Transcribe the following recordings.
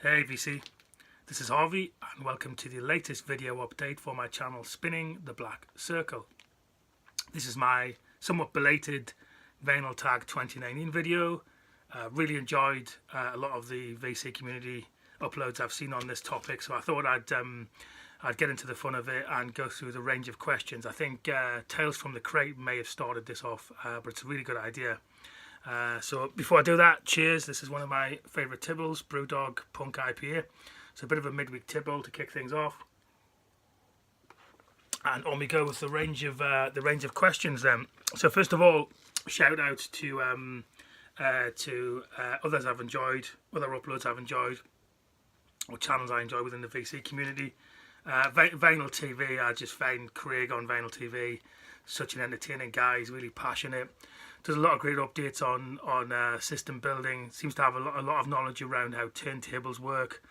Hey VC, this is Harvey and welcome to the latest video update for my channel Spinning the Black Circle. This is my somewhat belated Vinyl Tag 2019 video. Really enjoyed a lot of the VC community uploads I've seen on this topic, so I thought I'd get into the fun of it and go through the range of questions. I think Tales from the Crate may have started this off, but it's a really good idea. So before I do that, cheers. This is one of my favourite Tibbles, Brewdog Punk IPA. It's a bit of a midweek Tibble to kick things off. And on we go with the range of questions then. So first of all, shout out to others I've enjoyed, other uploads I've enjoyed, or channels I enjoy within the VC community. Vinyl TV, I just find Craig on Vinyl TV such an entertaining guy. He's really passionate. Does a lot of great updates on system building. Seems to have a lot of knowledge around how turntables work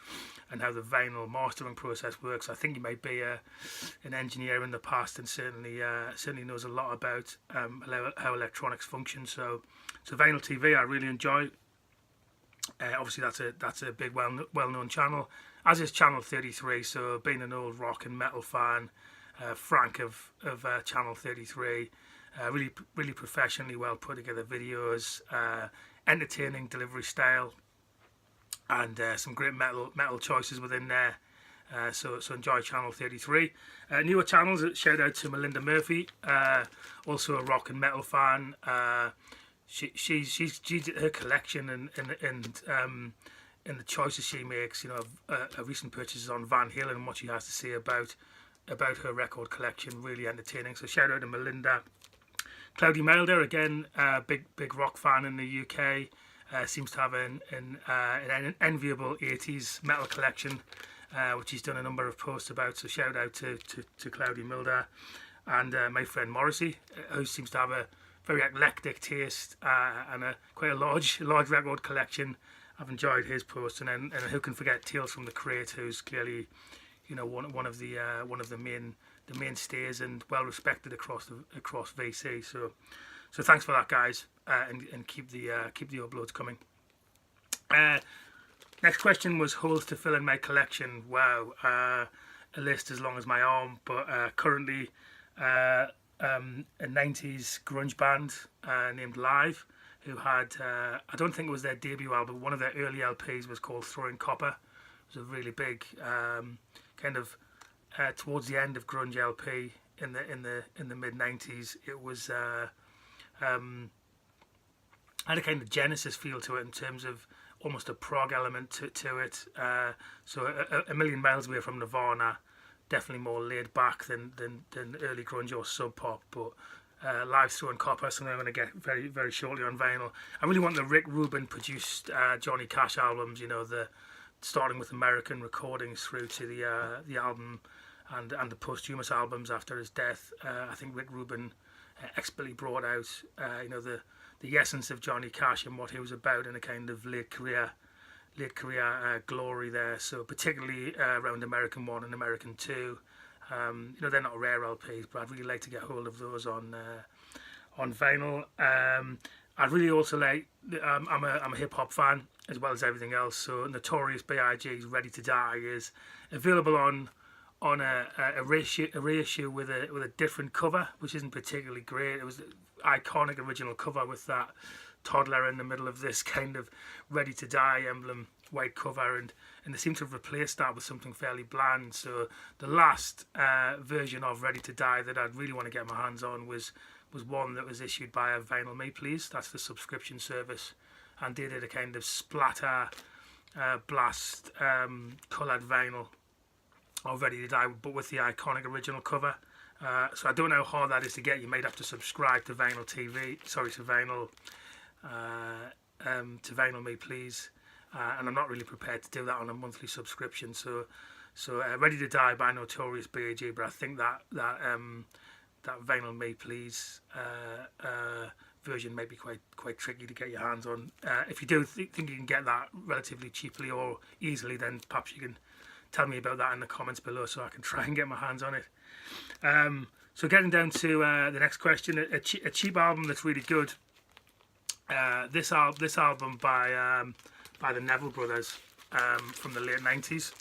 and how the vinyl mastering process works. I think he might be an engineer in the past and certainly knows a lot about how electronics function. So Vinyl TV I really enjoy. Obviously that's a big well-known channel, as is Channel 33. So being an old rock and metal fan, Frank of Channel 33. Really professionally well put together videos, entertaining delivery style, and some great metal choices within there. So enjoy Channel 33. Newer channels, shout out to Melinda Murphy, also a rock and metal fan. She's her collection and the choices she makes. You know, her recent purchases on Van Halen and what she has to say about her record collection, really entertaining. So shout out to Melinda. Cloudy Milder, again, big rock fan in the UK, seems to have an enviable 80s metal collection, which he's done a number of posts about, so shout out to Cloudy Milder. And my friend Morrissey, who seems to have a very eclectic taste and quite a large record collection. I've enjoyed his posts, and who can forget Tales from the Crate, who's clearly, you know, one of the mainstays and well respected across VC. So thanks for that, guys, and keep the uploads coming. Next question was holes to fill in my collection. Wow, a list as long as my arm, but currently a 90s grunge band named Live, who had I don't think it was their debut album, one of their early LPs was called Throwing Copper. It was a really big kind of towards the end of grunge LP in the mid 90s. It was had a kind of Genesis feel to it in terms of almost a prog element to it. So a million miles away from Nirvana, definitely more laid back than early grunge or sub pop. But Live Throwing Copper, something I'm going to get very very shortly on vinyl. I really want the Rick Rubin produced Johnny Cash albums. You know, starting with American Recordings through to the album and the posthumous albums after his death. I think Rick Rubin expertly brought out you know, the essence of Johnny Cash and what he was about in a kind of late career glory there. So particularly around American 1 and American 2. You know, they're not rare LPs, but I'd really like to get hold of those on vinyl. I'd really also like, I'm a hip hop fan as well as everything else, so Notorious B.I.G.'s Ready to Die is available on a reissue with a different cover, which isn't particularly great. It was the iconic original cover with that toddler in the middle of this kind of Ready to Die emblem white cover, and they seem to have replaced that with something fairly bland. So the last version of Ready to Die that I'd really want to get my hands on was one that was issued by Vinyl Me Please. That's the subscription service, and they did a kind of splatter blast coloured vinyl of Ready to Die, but with the iconic original cover. So I don't know how hard that is to get. You might have to subscribe to Vinyl TV. Sorry, to Vinyl Me Please. And I'm not really prepared to do that on a monthly subscription. So Ready to Die by Notorious B.I.G. But I think that Vinyl Me Please version may be quite tricky to get your hands on. If you do think you can get that relatively cheaply or easily, then perhaps you can tell me about that in the comments below so I can try and get my hands on it. So getting down to the next question, a cheap album that's really good. This album by the Neville Brothers, from the late 90s.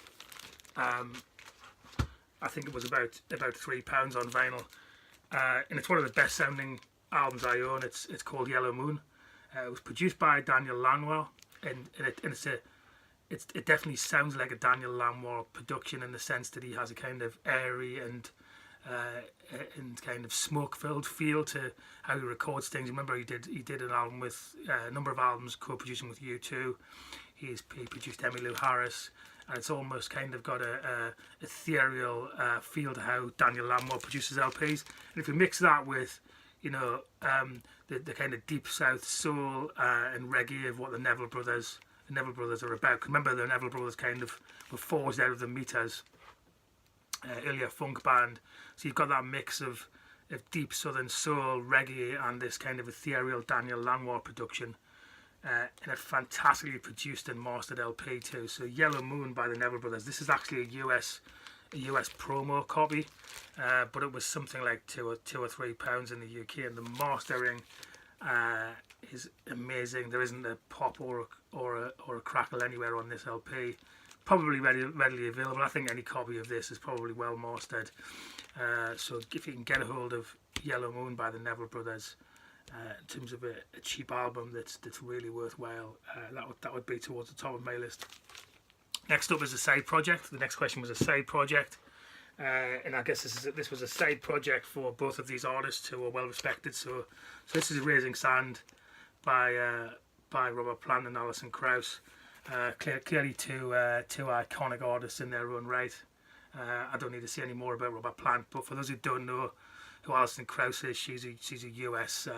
I think it was about £3 on vinyl, and it's one of the best sounding albums I own. It's called Yellow Moon. It was produced by Daniel Lanois, and it definitely sounds like a Daniel Lanois production in the sense that he has a kind of airy and kind of smoke-filled feel to how he records things. Remember, he did an album with a number of albums co-producing with U2. He produced Emmylou Harris, and it's almost kind of got a ethereal feel to how Daniel Lanois produces LPs. And if you mix that with, you know, the kind of deep South soul and reggae of what the Neville Brothers are about. 'Cause remember, the Neville Brothers kind of were forged out of the Meters, earlier funk band. So you've got that mix of deep Southern soul, reggae, and this kind of ethereal Daniel Lanois production. In a fantastically produced and mastered LP too. So Yellow Moon by the Neville Brothers. This is actually a US promo copy, but it was something like £2 or £3 in the UK, and the mastering is amazing. There isn't a pop or a crackle anywhere on this LP. Probably readily available. I think any copy of this is probably well mastered. So if you can get a hold of Yellow Moon by the Neville Brothers, in terms of a cheap album that's really worthwhile, that would be towards the top of my list. Next up is a side project. The next question was a side project, and I guess this was a side project for both of these artists who are well respected. So this is Raising Sand by Robert Plant and Alison Krauss. Clearly two iconic artists in their own right. I don't need to say any more about Robert Plant, but for those who don't know who Alison Krauss is, she's a US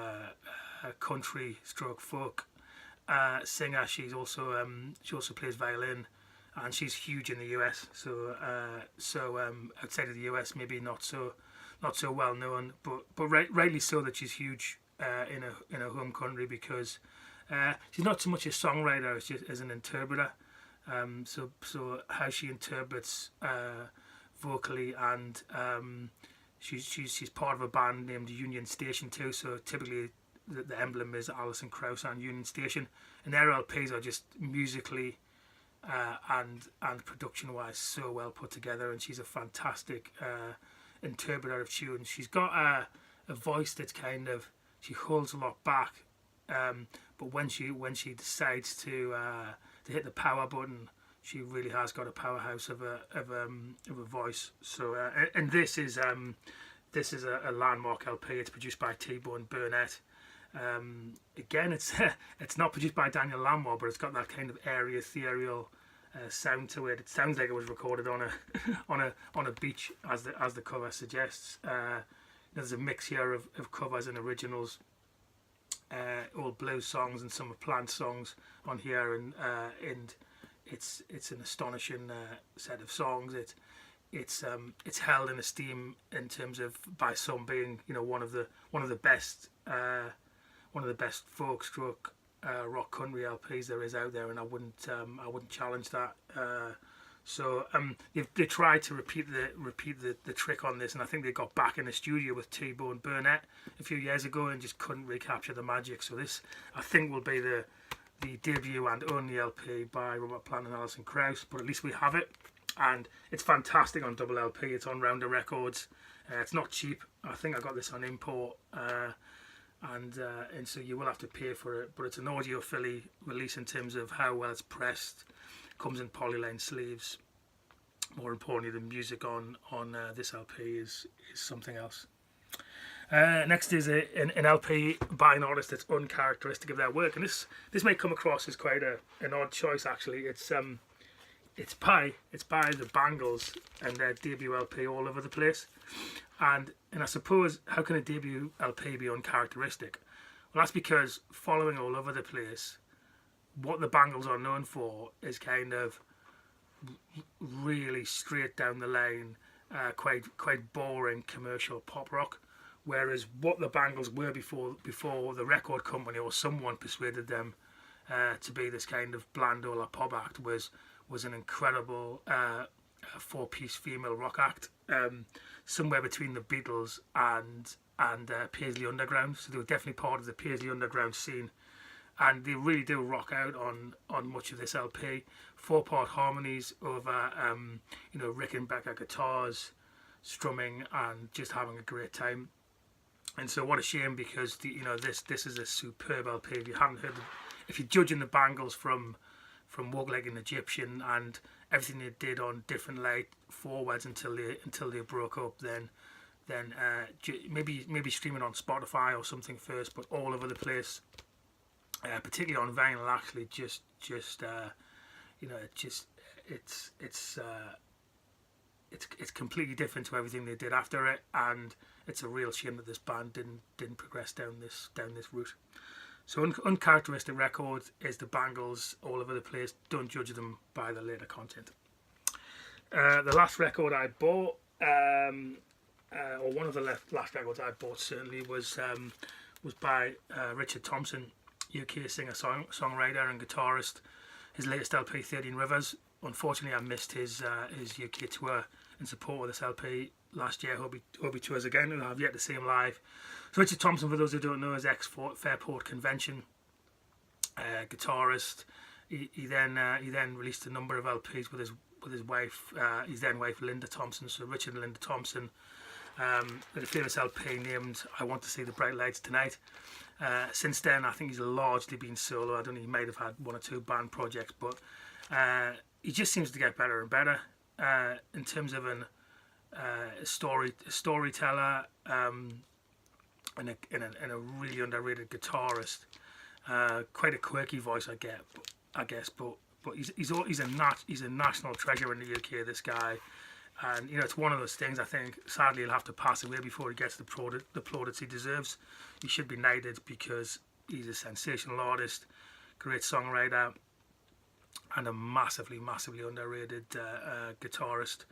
country stroke folk singer. She also plays violin, and she's huge in the US. So outside of the US, maybe not so well known, but rightly so that she's huge in her home country, because she's not so much a songwriter as an interpreter. So how she interprets vocally, and she's part of a band named Union Station too. So typically the emblem is Alison Krauss and Union Station, and their LPs are just musically and production wise so well put together, and she's a fantastic interpreter of tunes. She's got a voice that's kind of, she holds a lot back, but when she decides to hit the power button, she really has got a powerhouse of a voice. So and this is a landmark LP. It's produced by T-Bone Burnett. Again, it's not produced by Daniel Lanois, but it's got that kind of airy, ethereal sound to it. It sounds like it was recorded on a beach, as the cover suggests. There's a mix here of covers and originals, all blues songs and some of Plant songs on here, and it's an astonishing set of songs. It's held in esteem in terms of, by some, being, you know, one of the best folk stroke rock country LPs there is out there, and I wouldn't challenge that. So they tried to repeat the trick on this, and I think they got back in the studio with T-Bone Burnett a few years ago and just couldn't recapture the magic. So this, I think, will be the debut and only LP by Robert Plant and Alison Krauss, but at least we have it, and it's fantastic on double LP. It's on Rounder Records. It's not cheap. I think I got this on import, and so you will have to pay for it, but it's an audiophile release in terms of how well it's pressed. Comes in polyline sleeves. More importantly, the music on this LP is something else. Next is an LP by an artist that's uncharacteristic of their work, and this may come across as quite an odd choice. Actually, it's by the Bangles and their debut LP, All Over the Place, and I suppose, how can a debut LP be uncharacteristic? Well, that's because following All Over the Place, what the Bangles are known for is kind of really straight down the line, quite boring commercial pop rock. Whereas what the Bangles were before the record company or someone persuaded them to be this kind of bland ola pop act was an incredible four-piece female rock act, somewhere between the Beatles and Paisley Underground. So they were definitely part of the Paisley Underground scene. and they really do rock out on much of this LP. 4-part harmonies over Rickenbacker guitars, strumming, and just having a great time. And so what a shame, because this is a superb LP. If you haven't heard, if you're judging the Bangles from Walk Like an Egyptian and everything they did on Different Light forwards until they broke up, then maybe streaming on Spotify or something first, but all over the place, particularly on vinyl. Actually, it's completely different to everything they did after it, and it's a real shame that this band didn't progress down this route. So Uncharacteristic Records is the Bangles all over the place. Don't judge them by the later content. The last record I bought, or one of the last records I bought certainly, was by Richard Thompson, UK singer, songwriter and guitarist. His latest LP, 13 Rivers. Unfortunately, I missed his UK tour in support of this LP last year. Hope he tours again, and I've yet to see him live. So Richard Thompson, for those who don't know, is ex-Fairport Convention guitarist. He then released a number of LPs with his wife, his then wife Linda Thompson. So Richard and Linda Thompson, with a famous LP named "I Want to See the Bright Lights Tonight." Since then, I think he's largely been solo. I don't know, he might have had one or two band projects, but he just seems to get better and better in terms of a storyteller, and a really underrated guitarist. Quite a quirky voice, I guess, but he's a national treasure in the UK. This guy, and it's one of those things. I think sadly he'll have to pass away before he gets the plaudits he deserves. He should be knighted because he's a sensational artist, great songwriter, and a massively underrated guitarist.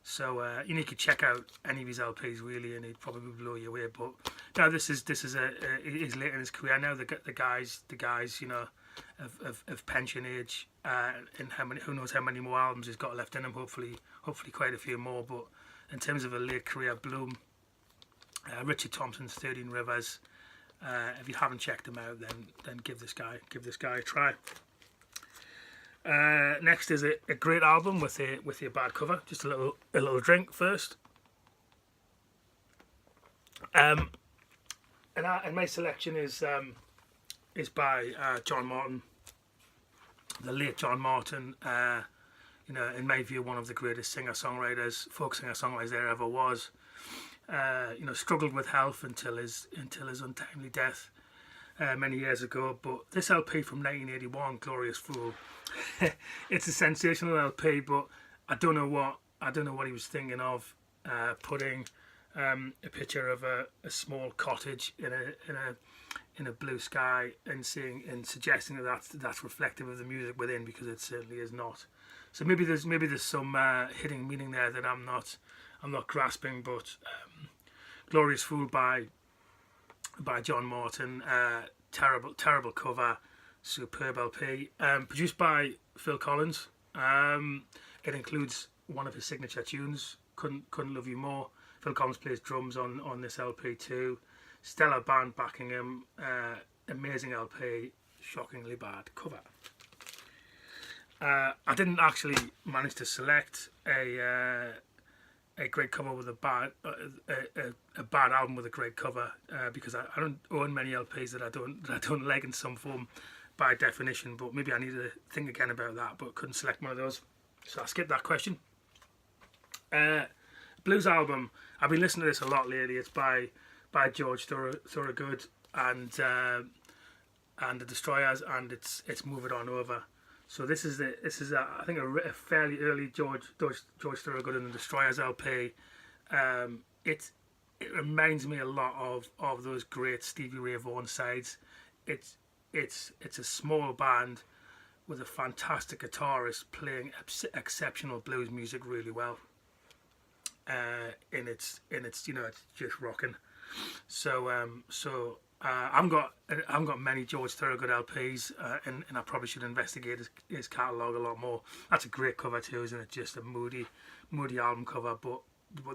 So you could check out any of his LPs really, and he'd probably blow you away. But now this is he's late in his career now. The guys of pension age, and who knows how many more albums he's got left in him. Hopefully quite a few more. But in terms of a late career bloom, Richard Thompson's 13 Rivers. If you haven't checked him out, then give this guy a try. Next is a great album with a bad cover. Just a little drink first. And my selection is by John Martin, the late John Martin. In my view, one of the greatest folk singer-songwriters there ever was. Struggled with health until his untimely death many years ago. But this LP from 1981, Glorious Fool, it's a sensational LP. But I don't know what he was thinking of, putting a picture of a small cottage in a blue sky and suggesting that's reflective of the music within, because it certainly is not. So maybe there's some hidden meaning there that I'm not grasping. But Glorious Fool by John Martin, terrible cover, superb LP, produced by Phil Collins. It includes one of his signature tunes, Couldn't Love You More. Phil Collins plays drums on this LP too. Stellar band backing him, amazing LP, shockingly bad cover. I didn't actually manage to select a great cover with a bad album with a great cover, because I don't own many LPs that I don't like in some form by definition. But maybe I need to think again about that, but couldn't select one of those, so I skipped that question. Blues album, I've been listening to this a lot lately. It's by George Thorogood and the Destroyers, and it's Move It On Over. So this is I think a fairly early George Thorogood and the Destroyers LP. It reminds me a lot of those great Stevie Ray Vaughan sides. It's a small band with a fantastic guitarist playing exceptional blues music really well. And it's just rocking. So I haven't got many George Thorogood LPs, and I probably should investigate his catalogue a lot more. That's a great cover too, isn't it? Just a moody album cover. But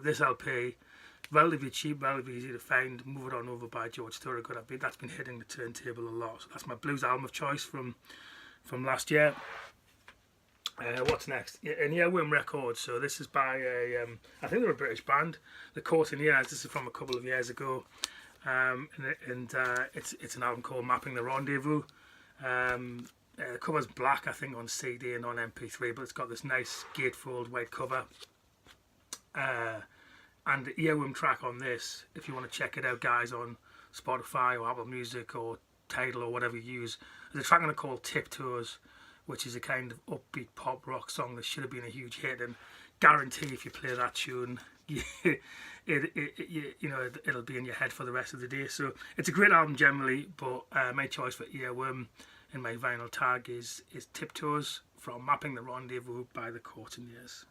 this LP, relatively cheap, relatively easy to find. Move It On Over by George Thorogood. That's been hitting the turntable a lot. So that's my blues album of choice from last year. What's next? An Earworm Records. So this is by I think they're a British band. The Court in Years. This is from a couple of years ago, it's an album called Mapping the Rendezvous. It covers black, I think, on CD and on MP3, but it's got this nice gatefold white cover. And the earworm track on this, if you want to check it out, guys, on Spotify or Apple Music or Tidal or whatever you use, there's a track on it called Tiptoes, which is a kind of upbeat pop rock song that should have been a huge hit, and guarantee if you play that tune, it'll be in your head for the rest of the day. So it's a great album generally, but my choice for earworm in my vinyl tag is Tiptoes from Mapping the Rendezvous by the Court in Years.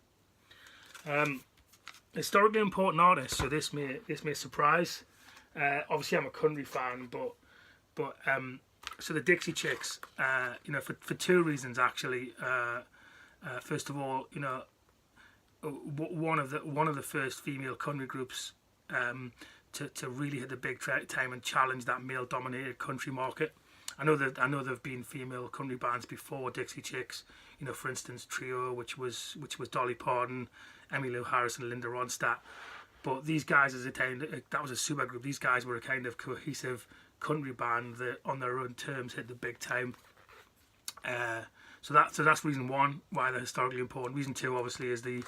Historically important artist, so this may surprise. Obviously, I'm a country fan, but so the Dixie Chicks, for two reasons actually. First of all, one of the first female country groups to really hit the big time and challenge that male-dominated country market. I know there've been female country bands before Dixie Chicks. For instance, Trio, which was Dolly Parton, Emmylou Harris, and Linda Ronstadt. But these guys, that was a super group. These guys were a kind of cohesive country band that, on their own terms, hit the big time. So that's reason one why they're historically important. Reason two, obviously, is the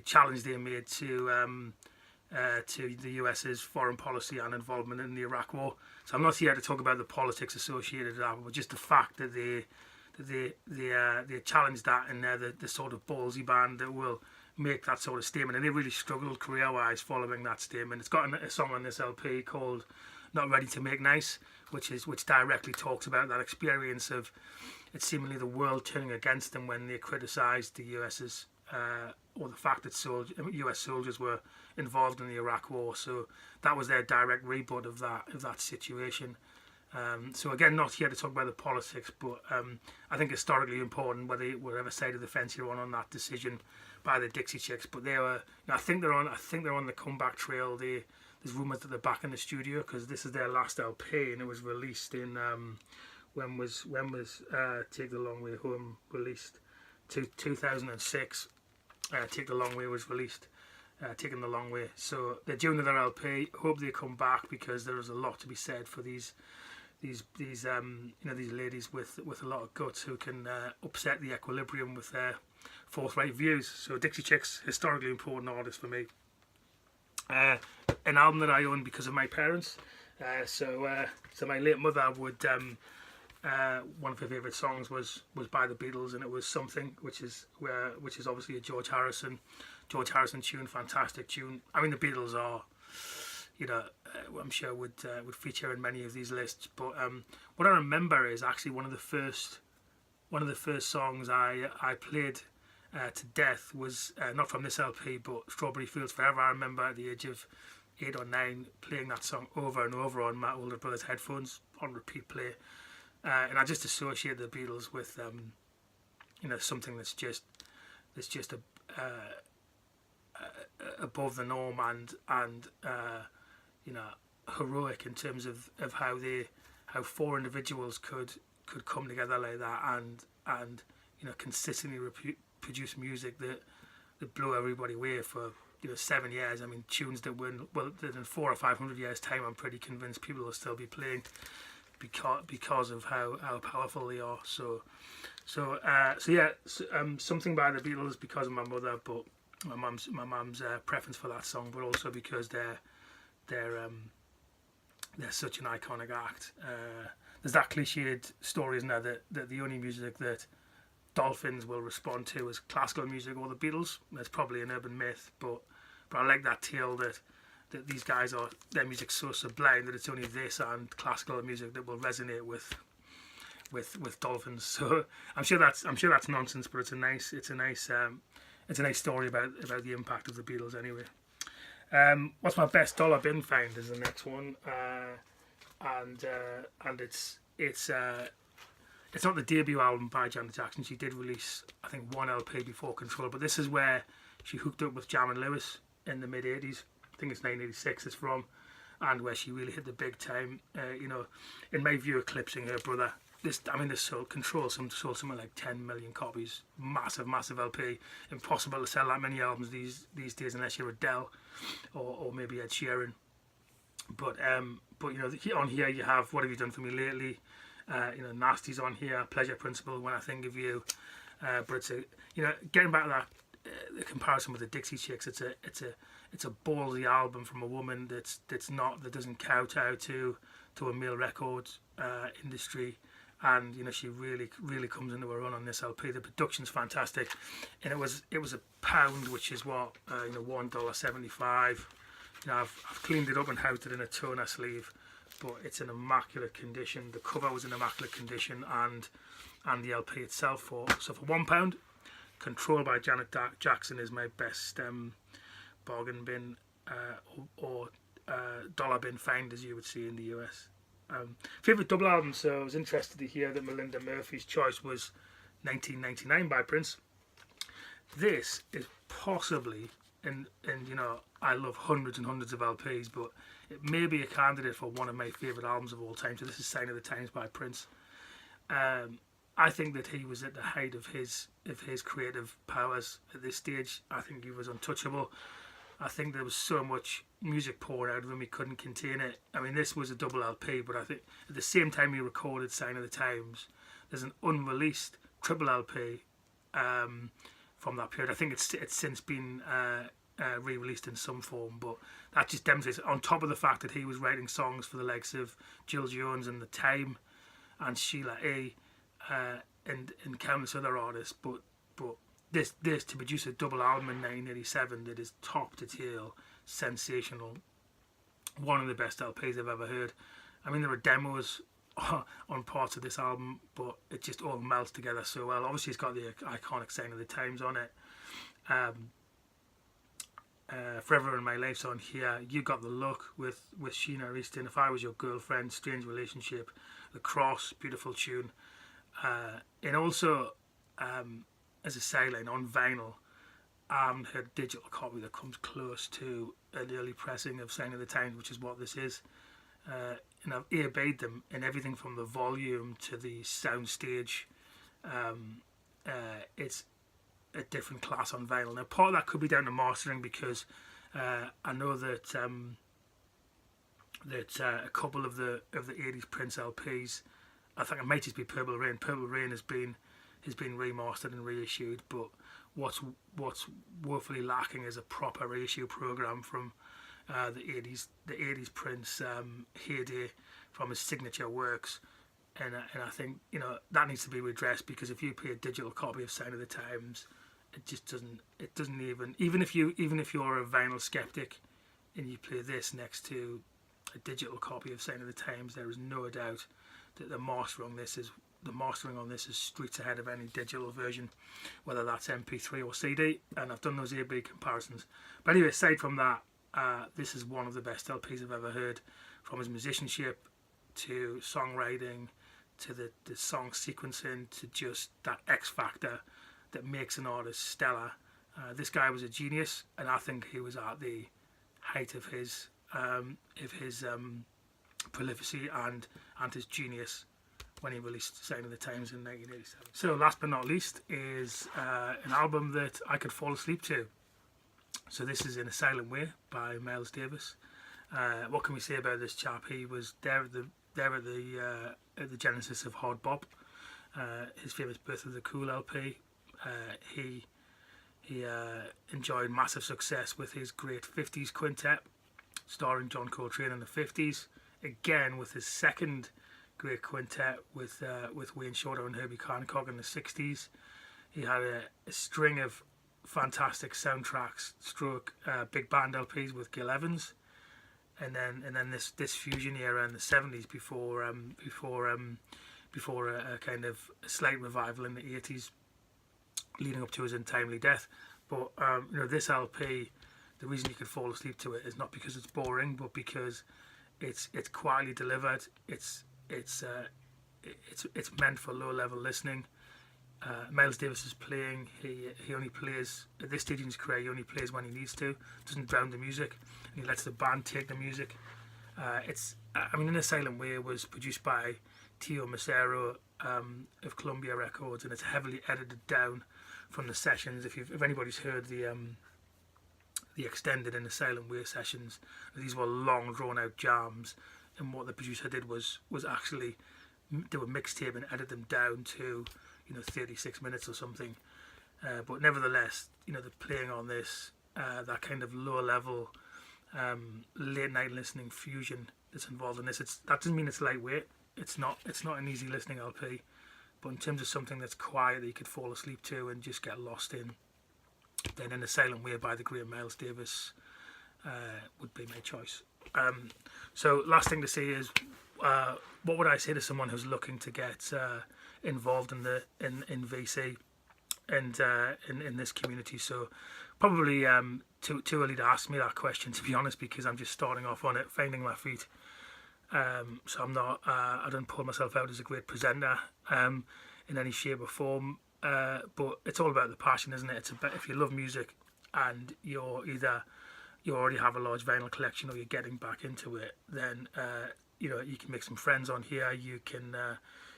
challenge they made to the US's foreign policy and involvement in the Iraq War. So I'm not here to talk about the politics associated with that, but just the fact that they challenged that, and they're the sort of ballsy band that will make that sort of statement. And they really struggled career-wise following that statement. It's got a song on this LP called "Not Ready to Make Nice," which directly talks about that experience of it seemingly the world turning against them when they criticised the US's or the fact that US soldiers were involved in the Iraq War. So that was their direct rebut of that situation. So again, not here to talk about the politics, but I think historically important whatever side of the fence you're on that decision by the Dixie Chicks. But they were, I think they're on the comeback trail. There's rumours that they're back in the studio because this is their last LP, and it was released in when was Take the Long Way Home released? 2006. Take the Long Way was released. Taking the Long Way. So they're doing their LP. Hope they come back because there is a lot to be said for these ladies with a lot of guts who can upset the equilibrium with their forthright views. So Dixie Chicks, historically important artist for me. An album that I own because of my parents. So my late mother would one of her favourite songs was by the Beatles, and it was Something, which is obviously a George Harrison tune, fantastic tune. I mean, the Beatles are, I'm sure would feature in many of these lists. But what I remember is actually one of the first songs I played to death was not from this LP, but Strawberry Fields Forever. I remember at the age of 8 or 9 playing that song over and over on my older brother's headphones on repeat play, and I just associate the Beatles with something that's just above the norm and heroic in terms of how four individuals could come together like that and consistently produce music that blew everybody away for 7 years. I mean, tunes that in 400 or 500 years time, I'm pretty convinced people will still be playing because of how powerful they are. So Something by the Beatles because of my mother, but my mum's preference for that song, but also because they're such an iconic act. There's that cliched story, isn't there, that the only music that dolphins will respond to is classical music or the Beatles. That's probably an urban myth, but I like that tale that these guys their music's so sublime that it's only this and classical music that will resonate with dolphins. So I'm sure that's nonsense, but it's a nice story about the impact of the Beatles anyway. What's my best dollar bin find is the next one, and it's not the debut album by Janet Jackson. She did release, I think, one LP before Control, but this is where she hooked up with Jam and Lewis in the mid-80s. I think it's 1986 it's from, and where she really hit the big time. You know, in my view, eclipsing her brother. This sold something like 10 million copies. Massive LP. Impossible to sell that many albums these days unless you're Adele or maybe Ed Sheeran. But you know, on here you have What Have You Done For Me Lately. You know, Nasty's on here. Pleasure Principle, When I Think of You. But it's a, you know, getting back to that the comparison with the Dixie Chicks. It's a ballsy album from a woman that doesn't kowtow to a male records industry. And you know, she really comes into her own on this LP. The production's fantastic, and it was £1, which is what you know, $1.75. You know, I've cleaned it up and housed it in a toner sleeve, but it's in immaculate condition. The cover was in immaculate condition, and the LP itself for £1. Controlled by Janet Jackson is my best bargain bin or dollar bin find, as you would see in the US. Favourite double album, so I was interested to hear that Melinda Murphy's choice was 1999 by Prince. This is possibly, and you know, I love hundreds and hundreds of LPs, but it may be a candidate for one of my favourite albums of all time. So this is Sign of the Times by Prince. I think that he was at the height of his creative powers at this stage. I think he was untouchable. I think there was so much music poured out of him he couldn't contain it. I mean, this was a double LP, but I think at the same time he recorded Sign of the Times, there's an unreleased triple LP from that period. I think it's since been re-released in some form, but that just demonstrates, on top of the fact that he was writing songs for the likes of Jill Jones and The Time and Sheila E. And countless other artists, but this to produce a double album in 1987 that is top to tail, sensational, one of the best LPs I've ever heard. I mean, there are demos on parts of this album, but it just all melts together so well. Obviously, it's got the iconic Sign of the Times on it. Forever in My Life's on here. You Got the Look with Sheena Easton. If I Was Your Girlfriend, Strange Relationship. The Cross, beautiful tune. And also, as a sideline, on vinyl, I haven't heard a digital copy that comes close to an early pressing of Sign of the Times, which is what this is. And I've earbayed them in everything from the volume to the soundstage. It's a different class on vinyl. Now, part of that could be down to mastering, because I know that a couple of the 80s Prince LPs, I think it might just be Purple Rain. Purple Rain has been remastered and reissued, but what's woefully lacking is a proper reissue program from the 80s Prince heyday, from his signature works, and I think, you know, that needs to be redressed, because if you pay a digital copy of Sign of the Times, it doesn't even if you're a vinyl skeptic and you play this next to a digital copy of Sign of the Times, there is no doubt that the mastering on this is streets ahead of any digital version, whether that's MP3 or CD, and I've done those A/B comparisons. But anyway, aside from that, this is one of the best LPs I've ever heard, from his musicianship to songwriting to the song sequencing to just that X factor that makes an artist stellar. This guy was a genius, and I think he was at the height of his prolificity and his genius when he released Sign of the Times in 1987. So last but not least is an album that I could fall asleep to. So this is In a Silent Way by Miles Davis. What can we say about this chap? He was there at the genesis of hard bop. His famous Birth of the Cool LP. He enjoyed massive success with his great 50s quintet, starring John Coltrane in the 50s. Again with his second great quintet with Wayne Shorter and Herbie Hancock in the 60s. He had a string of fantastic soundtracks, stroke big band LPs with Gil Evans, and then this fusion era in the 70s before a kind of a slight revival in the 80s, leading up to his untimely death. But you know, this LP, the reason you could fall asleep to it is not because it's boring, but because it's quietly delivered. It's meant for low level listening. Miles Davis is playing. He only plays at this stage in his career. He only plays when he needs to. Doesn't drown the music, and he lets the band take the music. In a Silent Way was produced by Tio Macero of Columbia Records, and it's heavily edited down from the sessions. If anybody's heard the extended In a Silent Way sessions, these were long drawn out jams, and what the producer did was actually do a mixtape and edit them down to 36 minutes or something. But nevertheless, the playing on this, that kind of lower level late night listening fusion that's involved in this, that doesn't mean it's lightweight. It's not an easy listening LP, but in terms of something that's quiet that you could fall asleep to and just get lost in, then In a Silent Way by the great Miles Davis would be my choice. So last thing to say is, what would I say to someone who's looking to get involved in VC and in this community? So probably too early to ask me that question, to be honest, because I'm just starting off on it, finding my feet. So I'm not. I don't pull myself out as a great presenter in any shape or form. But it's all about the passion, isn't it? It's about, if you love music and you already have a large vinyl collection or you're getting back into it, then you can make some friends on here. You can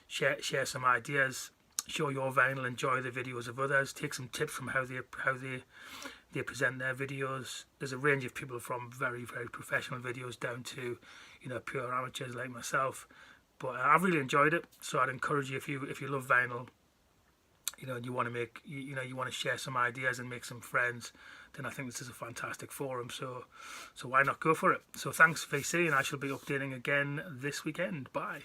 share some ideas, show your vinyl, enjoy the videos of others, take some tips from how they present their videos. There's a range of people from very, very professional videos down to pure amateurs like myself. But I've really enjoyed it, so I'd encourage you, if you love vinyl, and you want to make, you want to share some ideas and make some friends, then I think this is a fantastic forum. So why not go for it? So thanks, VC, and I shall be updating again this weekend. Bye.